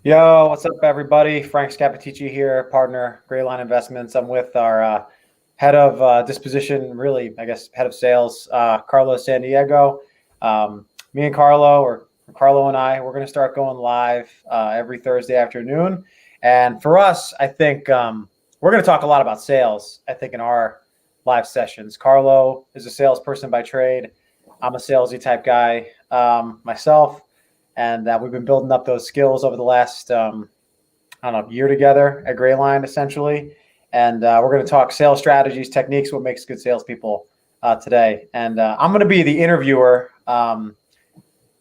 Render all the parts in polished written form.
Yo, what's up, everybody? Frank Scapitici here, partner, Greyline Investments. I'm with our head of disposition, really, I guess, head of sales, Carlo San Diego. Me and Carlo, or Carlo and I, we're going to start going live every Thursday afternoon. And for us, I think we're going to talk a lot about sales, I think, in our live sessions. Carlo is a salesperson by trade. I'm a salesy type guy myself. And we've been building up those skills over the last, I don't know, year together at Greyline, essentially. And we're going to talk sales strategies, techniques, what makes good salespeople today. And I'm going to be the interviewer, and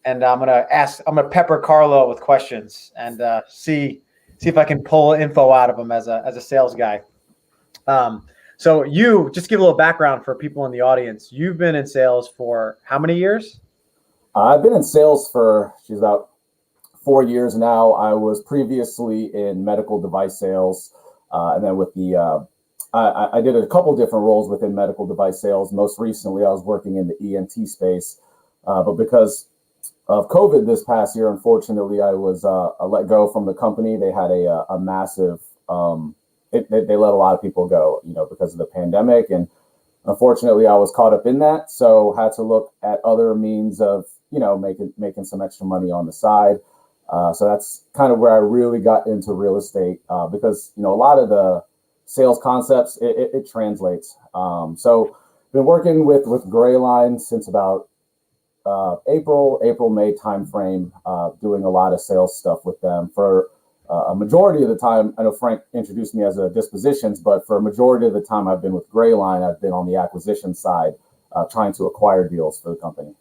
I'm going to pepper Carlo with questions and see if I can pull info out of him as a sales guy. So you just give a little background for people in the audience. You've been in sales for how many years? I've been in sales for about 4 years now. I was previously in medical device sales, and then with I did a couple different roles within medical device sales. Most recently, I was working in the ENT space, but because of COVID this past year, unfortunately, I was let go from the company. They had a massive, they let a lot of people go, because of the pandemic, and unfortunately, I was caught up in that, so had to look at other means of, making some extra money on the side. So that's kind of where I really got into real estate, because, a lot of the sales concepts, it translates. So been working with Greyline since about April, May timeframe, doing a lot of sales stuff with them for a majority of the time. I know Frank introduced me as a dispositions, but for a majority of the time I've been with Greyline, I've been on the acquisition side, trying to acquire deals for the company.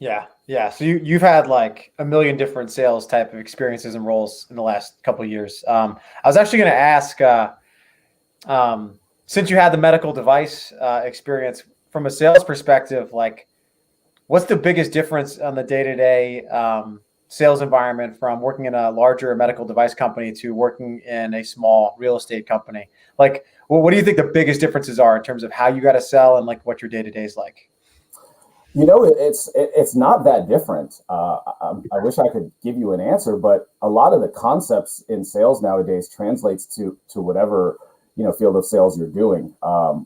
Yeah. So you've had like a million different sales type of experiences and roles in the last couple of years. I was actually going to ask, since you had the medical device experience from a sales perspective, like what's the biggest difference on the day-to-day sales environment from working in a larger medical device company to working in a small real estate company? Like, what do you think the biggest differences are in terms of how you got to sell and like what your day-to-day is like? It's not that different. I wish I could give you an answer, but a lot of the concepts in sales nowadays translates to whatever field of sales you're doing.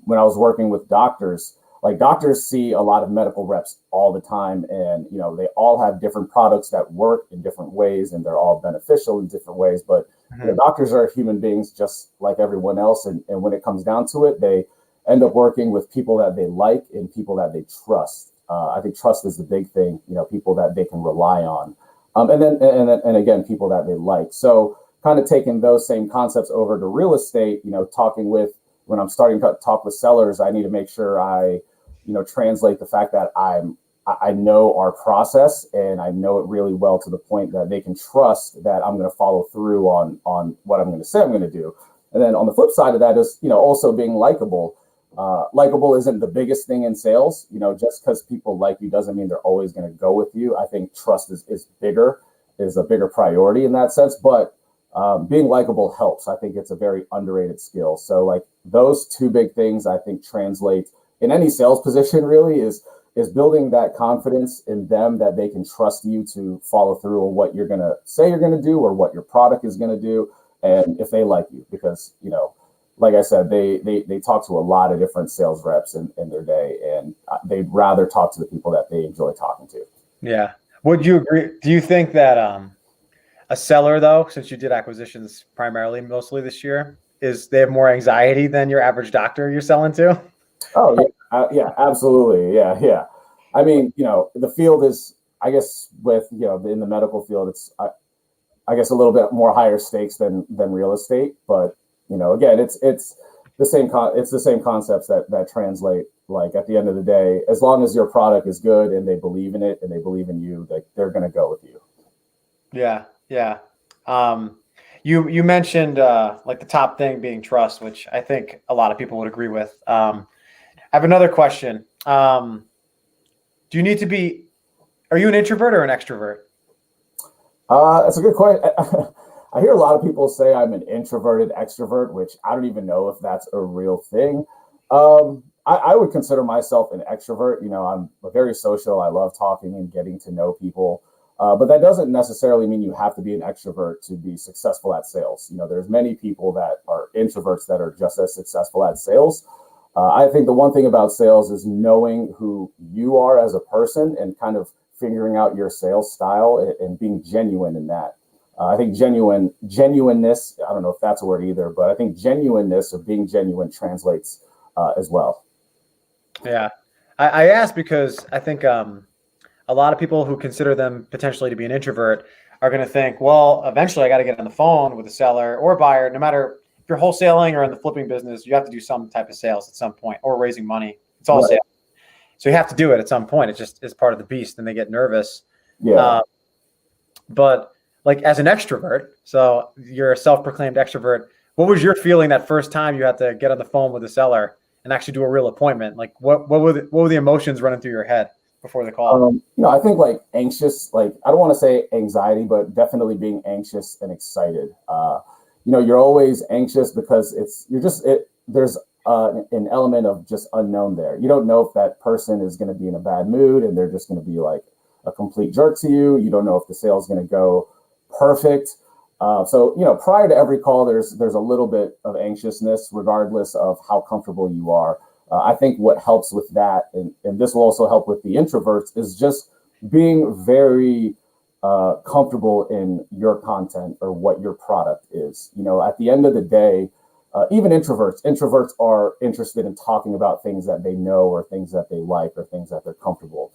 When I was working with doctors, like doctors see a lot of medical reps all the time, and they all have different products that work in different ways, and they're all beneficial in different ways. But doctors are human beings just like everyone else, and when it comes down to it, they end up working with people that they like and people that they trust. I think trust is the big thing, people that they can rely on. And again, people that they like. So kind of taking those same concepts over to real estate, when I'm starting to talk with sellers, I need to make sure I, translate the fact that I know our process and I know it really well to the point that they can trust that I'm going to follow through on what I'm going to say I'm going to do. And then on the flip side of that is, also being likable. Likable isn't the biggest thing in sales. Just because people like you doesn't mean they're always going to go with you. I think trust is a bigger priority in that sense. But being likable helps. I think it's a very underrated skill. So like those two big things, I think translate in any sales position really is building that confidence in them that they can trust you to follow through on what you're going to say you're going to do or what your product is going to do. And if they like you, because, like I said, they talk to a lot of different sales reps in their day, and they'd rather talk to the people that they enjoy talking to. Yeah. Would you agree? Do you think that a seller, though, since you did acquisitions mostly this year, they have more anxiety than your average doctor you're selling to? Oh, yeah. Yeah, absolutely. Yeah. I mean, the field is, I guess, in the medical field, it's, I guess, a little bit more higher stakes than real estate. But, again, it's the same concepts that translate. Like at the end of the day, as long as your product is good and they believe in it and they believe in you, like they're going to go with you. Yeah. You mentioned like the top thing being trust, which I think a lot of people would agree with. I have another question. Are you an introvert or an extrovert? That's a good question. I hear a lot of people say I'm an introverted extrovert, which I don't even know if that's a real thing. I would consider myself an extrovert. I'm very social. I love talking and getting to know people. But that doesn't necessarily mean you have to be an extrovert to be successful at sales. There's many people that are introverts that are just as successful at sales. I think the one thing about sales is knowing who you are as a person and kind of figuring out your sales style and being genuine in that. I think genuineness, I don't know if that's a word either, but I think genuineness or being genuine translates as well. Yeah. I asked because I think a lot of people who consider them potentially to be an introvert are going to think, well, eventually I got to get on the phone with a seller or buyer. No matter if you're wholesaling or in the flipping business, you have to do some type of sales at some point, or raising money. It's all sales. So you have to do it at some point. It just is part of the beast, and they get nervous. Yeah. But like as an extrovert, so you're a self-proclaimed extrovert, what was your feeling that first time you had to get on the phone with a seller and actually do a real appointment? Like what were the emotions running through your head before the call? I think like anxious, like I don't want to say anxiety, but definitely being anxious and excited. You're always anxious because there's an element of just unknown there. You don't know if that person is going to be in a bad mood and they're just going to be like a complete jerk to you. You don't know if the sale is going to go perfect. So prior to every call, there's a little bit of anxiousness, regardless of how comfortable you are. I think what helps with that, and this will also help with the introverts, is just being very comfortable in your content or what your product is. At the end of the day, even introverts are interested in talking about things that they know or things that they like or things that they're comfortable.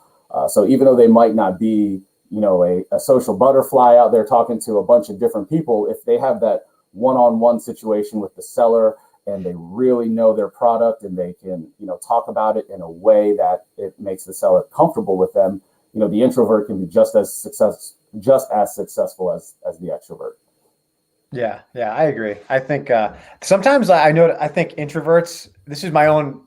So even though they might not be, a social butterfly out there talking to a bunch of different people, if they have that one-on-one situation with the seller and they really know their product and they can, talk about it in a way that it makes the seller comfortable with them, the introvert can be just as successful as the extrovert. Yeah, I agree. I think sometimes I think introverts, this is my own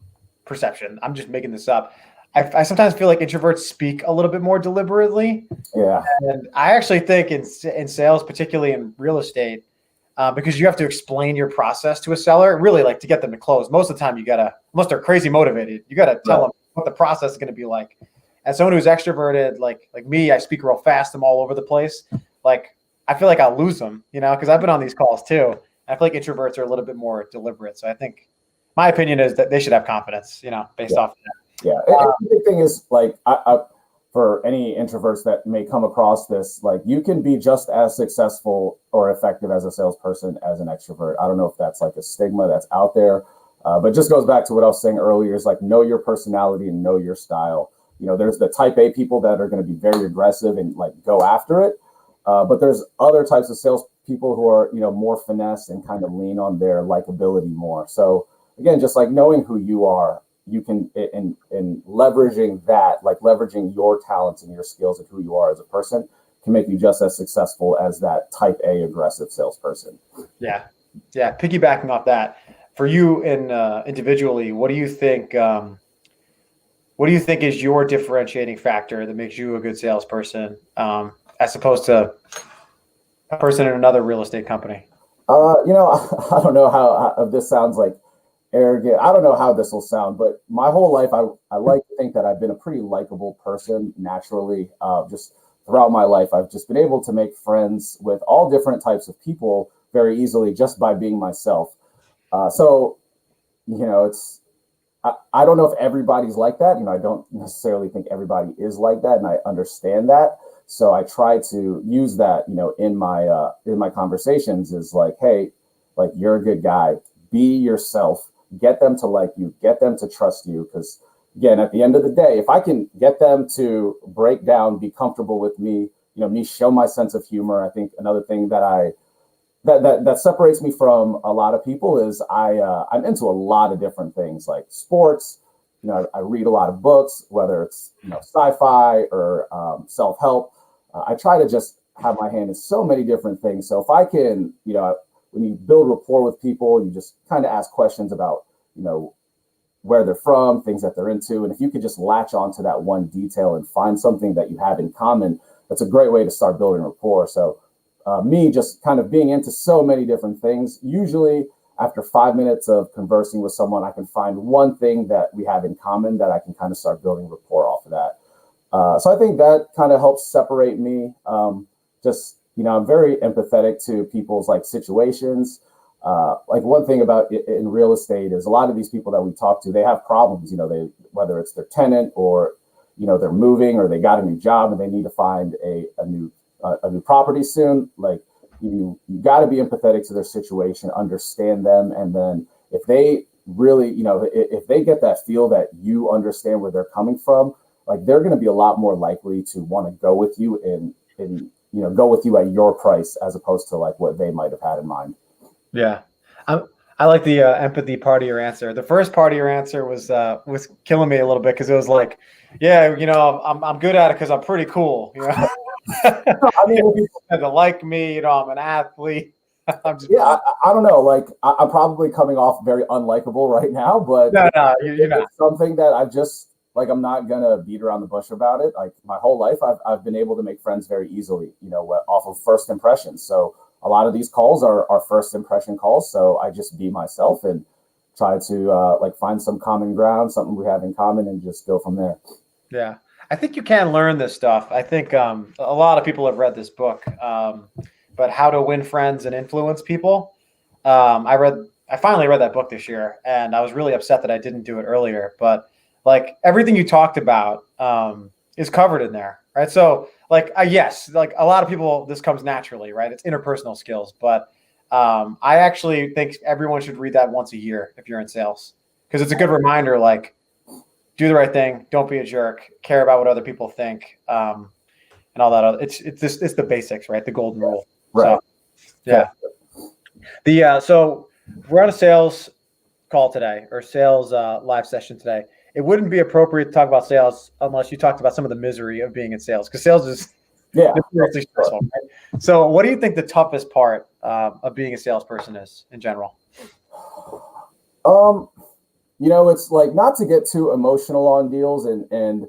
perception, I'm just making this up. I sometimes feel like introverts speak a little bit more deliberately. Yeah. And I actually think in sales, particularly in real estate, because you have to explain your process to a seller, really, like to get them to close. Most of the time, unless they're crazy motivated, you got to tell them what the process is going to be like. As someone who's extroverted, like me, I speak real fast. I'm all over the place. Like, I feel like I'll lose them, because I've been on these calls too. I feel like introverts are a little bit more deliberate. So I think my opinion is that they should have confidence, based off of that. Yeah. The big thing is like, for any introverts that may come across this, like you can be just as successful or effective as a salesperson as an extrovert. I don't know if that's like a stigma that's out there, but it just goes back to what I was saying earlier, is like, know your personality and know your style. There's the type A people that are going to be very aggressive and like go after it. But there's other types of sales people who are, more finesse and kind of lean on their likability more. So again, just like knowing who you are, you can, in leveraging that, like leveraging your talents and your skills and who you are as a person, can make you just as successful as that type A aggressive salesperson. Yeah. Piggybacking off that, for you individually, what do you think? What do you think is your differentiating factor that makes you a good salesperson, as opposed to a person in another real estate company? I don't know how this sounds like arrogant. I don't know how this will sound, but my whole life, I like to think that I've been a pretty likable person naturally. Just throughout my life, I've just been able to make friends with all different types of people very easily just by being myself. So, I don't know if everybody's like that. I don't necessarily think everybody is like that, and I understand that. So I try to use that, in my conversations, is like, hey, like, you're a good guy. Be yourself. Get them to like you. Get them to trust you. Because again, at the end of the day, if I can get them to break down, be comfortable with me, me show my sense of humor. I think another thing that that separates me from a lot of people is I'm into a lot of different things, like sports. I read a lot of books, whether it's sci-fi or self-help. I try to just have my hand in so many different things. So if I can, when you build rapport with people, you just kind of ask questions about, where they're from, things that they're into. And if you could just latch onto that one detail and find something that you have in common, that's a great way to start building rapport. So me just kind of being into so many different things, usually after 5 minutes of conversing with someone, I can find one thing that we have in common that I can kind of start building rapport off of that. So I think that kind of helps separate me. I'm very empathetic to people's like situations. Like one thing about in real estate is a lot of these people that we talk to, they have problems. Whether it's their tenant or they're moving or they got a new job and they need to find a new property soon. Like you got to be empathetic to their situation, understand them, and then if they really, if they get that feel that you understand where they're coming from, like they're going to be a lot more likely to want to go with you and go with you at your price as opposed to like what they might have had in mind. Yeah. I like the empathy part of your answer. The first part of your answer was killing me a little bit because it was like, yeah, I'm good at it because I'm pretty cool. I mean, people tend to like me. I'm an athlete. I don't know. Like I'm probably coming off very unlikable right now, but you're not. It's something that I've just like. I'm not gonna beat around the bush about it. Like my whole life, I've been able to make friends very easily. Off of first impressions. So a lot of these calls are first impression calls. So I just be myself and try to find some common ground, something we have in common, and just go from there. Yeah, I think you can learn this stuff. I think a lot of people have read this book, but How to Win Friends and Influence People. I finally read that book this year, and I was really upset that I didn't do it earlier. But like everything you talked about is covered in there, right? So yes, like a lot of people, this comes naturally, right? It's interpersonal skills, but I actually think everyone should read that once a year if you're in sales, because it's a good reminder, like do the right thing, don't be a jerk, care about what other people think, and all that. It's the basics, right? The golden rule. Right. So, yeah. So we're on a sales call today or sales live session today. It wouldn't be appropriate to talk about sales unless you talked about some of the misery of being in sales, because sales is seriously stressful. Right? So what do you think the toughest part of being a salesperson is in general? It's like not to get too emotional on deals and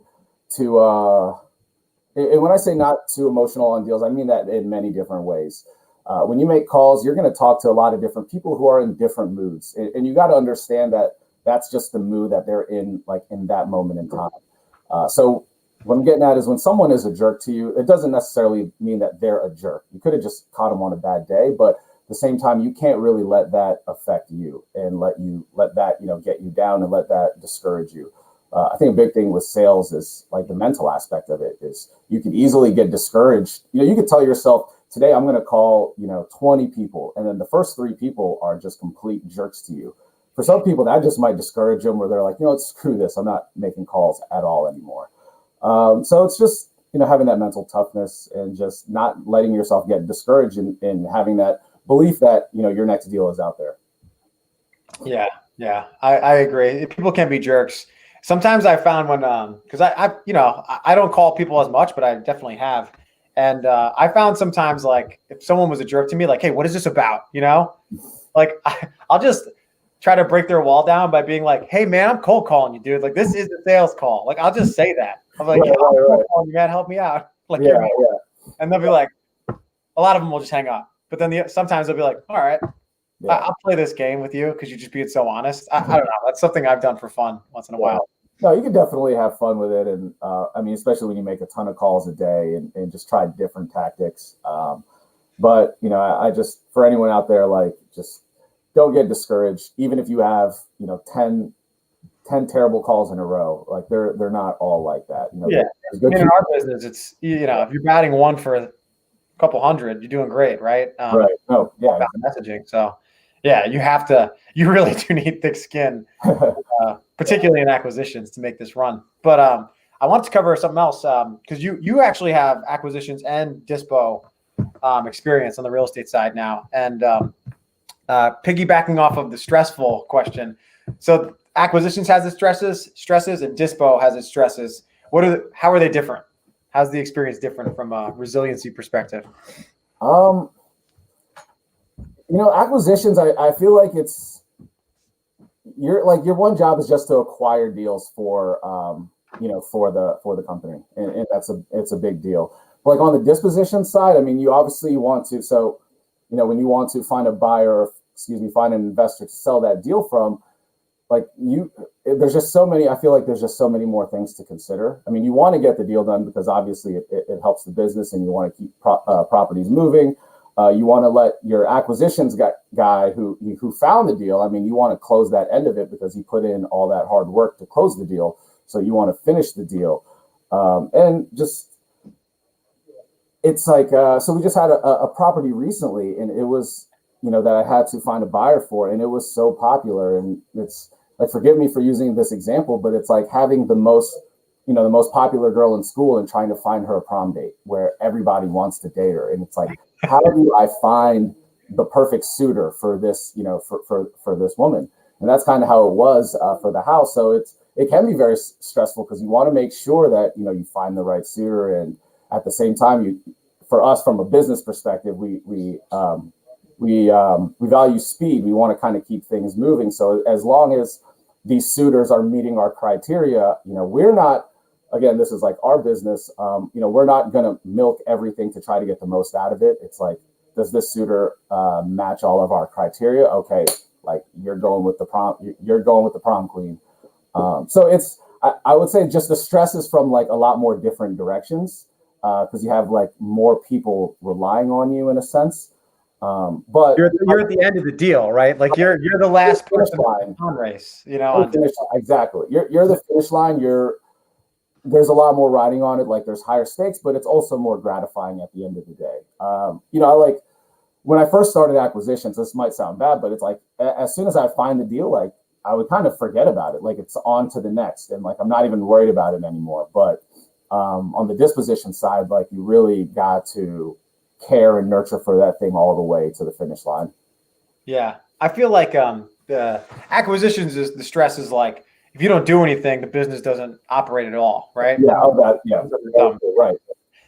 when I say not too emotional on deals, I mean that in many different ways. When you make calls, you're going to talk to a lot of different people who are in different moods. And you got to understand that that's just the mood that they're in, like in that moment in time. So what I'm getting at is when someone is a jerk to you, it doesn't necessarily mean that they're a jerk. You could have just caught them on a bad day, but at the same time, you can't really let that affect you and let that, get you down and let that discourage you. I think a big thing with sales is like the mental aspect of it is you can easily get discouraged. You could tell yourself, today I'm going to call, 20 people. And then the first 3 people are just complete jerks to you. For some people, that just might discourage them where they're like, screw this. I'm not making calls at all anymore. So it's just, having that mental toughness and just not letting yourself get discouraged and having that belief that, your next deal is out there. Yeah. I agree. People can be jerks. Sometimes I found when, because I don't call people as much, but I definitely have. And I found sometimes like if someone was a jerk to me, like, hey, what is this about? Like I'll just try to break their wall down by being like, hey man, I'm cold calling you, dude. Like this is a sales call. Like I'll just say that. I'm like, I'm cold calling you, man, help me out. Like, and they'll be like, a lot of them will just hang up. But then sometimes they'll be like, all right, I'll play this game with you because you're just being so honest. I don't know. That's something I've done for fun once in a while. No, you can definitely have fun with it. And especially when you make a ton of calls a day and just try different tactics. But, I just, for anyone out there, like, just don't get discouraged. Even if you have, 10 terrible calls in a row, like they're not all like that. In our business, it's, if you're batting 1 for a couple hundred, you're doing great, right? Right. Oh, yeah. Messaging. So, you really do need thick skin, particularly in acquisitions to make this run. But I want to cover something else because you actually have acquisitions and dispo experience on the real estate side now. And piggybacking off of the stressful question, so acquisitions has its stresses, and dispo has its stresses. How are they different? How's the experience different from a resiliency perspective? Acquisitions, I feel like your one job is just to acquire deals for the company. And it's a big deal. But like on the disposition side, you obviously want to, so, when you want to find a buyer, find an investor to sell that deal from, there's just so many, I feel like there's just so many more things to consider. I mean, you want to get the deal done because obviously it helps the business and you want to keep properties moving. You want to let your acquisitions guy who found the deal, I mean, you want to close that end of it because he put in all that hard work to close the deal. So you want to finish the deal. And just, it's like, so we just had a property recently, and it was, that I had to find a buyer for, and it was so popular. And it's like, forgive me for using this example, but it's like having the most popular girl in school and trying to find her a prom date where everybody wants to date her. And it's like, how do I find the perfect suitor for this, for this woman? And that's kind of how it was for the house. So it can be very stressful because you want to make sure that, you find the right suitor. And at the same time, for us, from a business perspective, we value speed. We want to kind of keep things moving. So as long as these suitors are meeting our criteria, we're not, again, this is like our business. We're not going to milk everything to try to get the most out of it. It's like, does this suitor match all of our criteria? Okay, like you're going with the prom queen. So it's, I would say just the stress is from like a lot more different directions because you have like more people relying on you in a sense. But you're at the end of the deal, right? Like you're the last person in the race, exactly. You're the finish line. There's a lot more riding on it. Like there's higher stakes, but it's also more gratifying at the end of the day. I like when I first started acquisitions, this might sound bad, but it's like, as soon as I find the deal, like I would kind of forget about it. Like it's on to the next. And like, I'm not even worried about it anymore. But on the disposition side, like you really got to care and nurture for that thing all the way to the finish line. Yeah. I feel like the acquisitions the stress is like, if you don't do anything, the business doesn't operate at all, right? Right.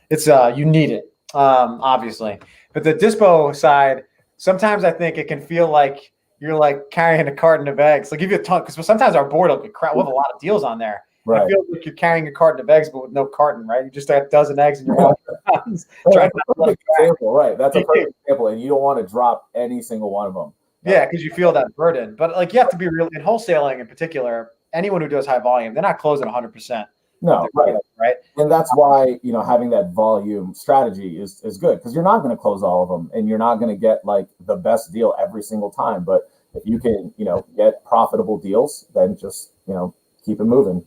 It's you need it, obviously. But the dispo side, sometimes I think it can feel like you're like carrying a carton of eggs. Like give you a ton, because sometimes our board will get crap. We have a lot of deals on there. Right. I feel like you're carrying a carton of eggs, but with no carton, right? You just have a dozen eggs in your mouth. Right. That's a perfect example, and you don't want to drop any single one of them. Yeah, because you feel that burden. But like you have to be real in wholesaling in particular. Anyone who does high volume, they're not closing 100%. No, right. And that's why, having that volume strategy is good because you're not going to close all of them and you're not going to get like the best deal every single time. But if you can, get profitable deals, then just, keep it moving.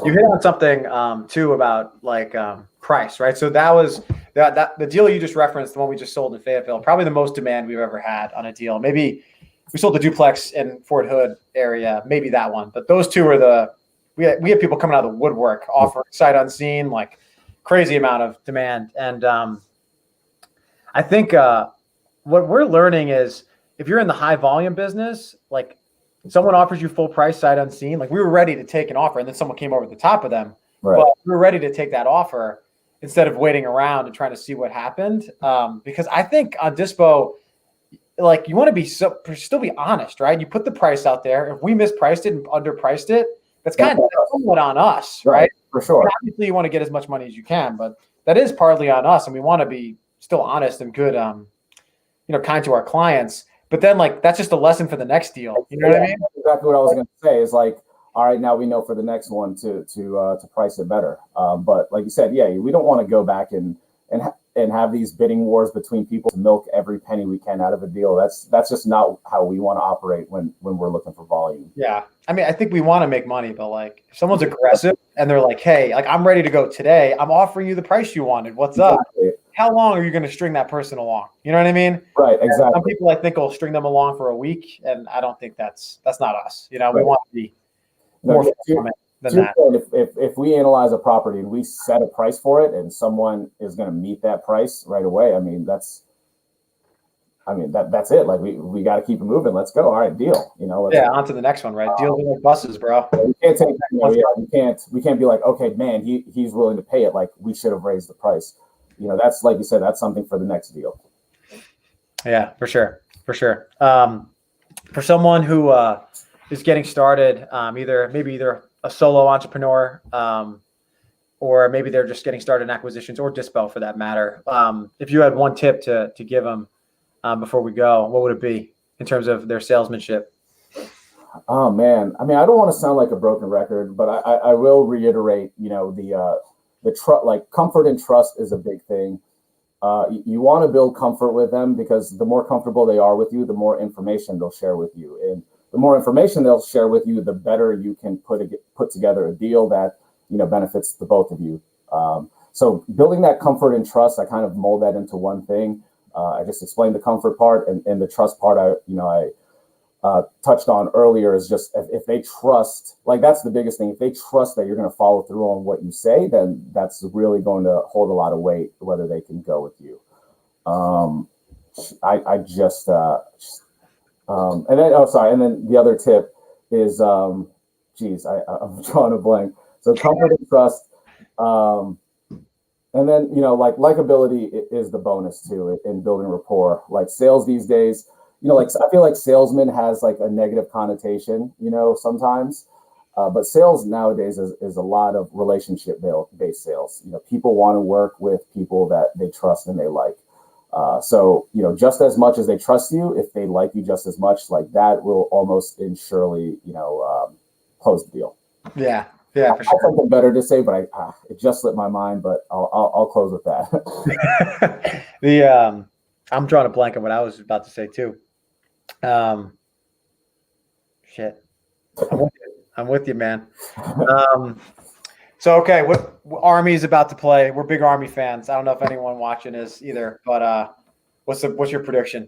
You hit on something too about like price, right? So that was that the deal you just referenced, the one we just sold in Fayetteville, probably the most demand we've ever had on a deal. Maybe we sold the duplex in Fort Hood area, maybe that one. But those two are we have people coming out of the woodwork offering sight unseen, like crazy amount of demand. And I think what we're learning is if you're in the high volume business, like someone offers you full price sight unseen, like we were ready to take an offer and then someone came over the top of them. Right. But we were ready to take that offer instead of waiting around and trying to see what happened. Because I think on dispo, like you want to be still be honest, right? You put the price out there. If we mispriced it and underpriced it, that's kind of somewhat on us, right? For sure. And obviously, you want to get as much money as you can, but that is partly on us, and we want to be still honest and good, kind to our clients. But then, like that's just a lesson for the next deal. You know what I mean? That's exactly what I was going to say. Is like, all right, now we know for the next one to price it better. But like you said, we don't want to go back and have these bidding wars between people to milk every penny we can out of a deal. That's just not how we want to operate when we're looking for volume. Yeah. I mean, I think we want to make money, but like if someone's aggressive and they're like, hey, like I'm ready to go today. I'm offering you the price you wanted. What's up? How long are you going to string that person along? You know what I mean? Right. Exactly. And some people I think will string them along for a week. And I don't think that's not us. We want to be more than that. If we analyze a property and we set a price for it and someone is going to meet that price right away, that's it. Like we got to keep it moving. Let's go. All right, deal. On to the next one, right? Deals are like buses, bro. We can't we can't be like, okay, man, he's willing to pay it. Like we should have raised the price. That's like you said, that's something for the next deal. Yeah, for sure. For someone who is getting started, either a solo entrepreneur, or maybe they're just getting started in acquisitions or dispo for that matter. If you had one tip to give them before we go, what would it be in terms of their salesmanship? Oh man, I mean, I don't want to sound like a broken record, but I will reiterate, the trust, like comfort and trust is a big thing. You want to build comfort with them because the more comfortable they are with you, the more information they'll share with you, and the more information they'll share with you, the better you can put together a deal that benefits the both of you. So building that comfort and trust, I kind of mold that into one thing. I just explained the comfort part, and the trust part. I touched on earlier is just if they trust, like that's the biggest thing. If they trust that you're going to follow through on what you say, then that's really going to hold a lot of weight, whether they can go with you. I just, and then, oh, sorry. And then the other tip is, I'm drawing a blank. So comfort and trust. And then, like likability is the bonus too in building rapport. Like sales these days, like I feel like salesman has like a negative connotation, sometimes. But sales nowadays is a lot of relationship-based sales. People want to work with people that they trust and they like. So, just as much as they trust you, if they like you just as much, like that will almost surely, close the deal. Yeah. Yeah, for I sure. have something better to say, but it just slipped my mind. But I'll close with that. I'm drawing a blank on what I was about to say too. Shit, I'm with you, man. So okay, what Army is about to play? We're big Army fans. I don't know if anyone watching is either, but what's your prediction?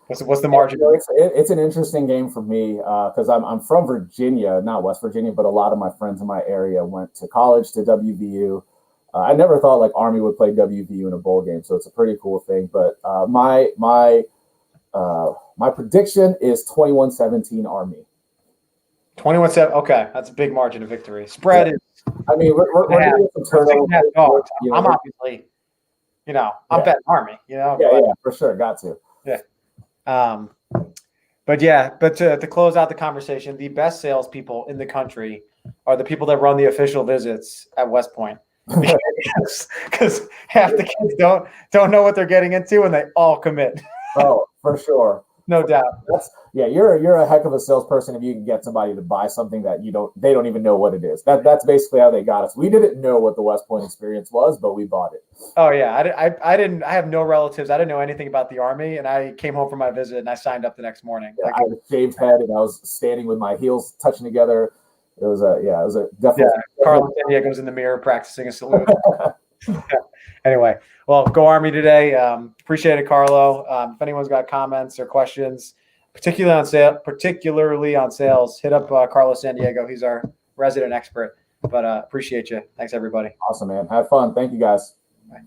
What's the margin? It's an interesting game for me because I'm from Virginia, not West Virginia, but a lot of my friends in my area went to college to WVU. I never thought like Army would play WVU in a bowl game, so it's a pretty cool thing. But my prediction is 21-17 Army. 21-7. Okay, that's a big margin of victory. Spread is. I mean, we're getting some turnover. I'm obviously, I'm betting Army. Yeah, for sure, got to. Yeah. But to close out the conversation, the best salespeople in the country are the people that run the official visits at West Point, because half the kids don't know what they're getting into, and they all commit. Oh, for sure, no doubt. You're a heck of a salesperson if you can get somebody to buy something that they don't even know what it is. That's basically how they got us. We didn't know what the West Point experience was, but we bought it. Oh yeah, I didn't. I have no relatives. I didn't know anything about the Army, and I came home from my visit and I signed up the next morning. Yeah, I had a shaved head and I was standing with my heels touching together. It was a definitely. Yeah, Carlo San Diego's in the miror practicing a salute. Anyway, well, go Army today. Appreciate it, Carlo. If anyone's got comments or questions, particularly on sales, hit up Carlo San Diego. He's our resident expert. But appreciate you. Thanks, everybody. Awesome, man. Have fun. Thank you, guys. Bye.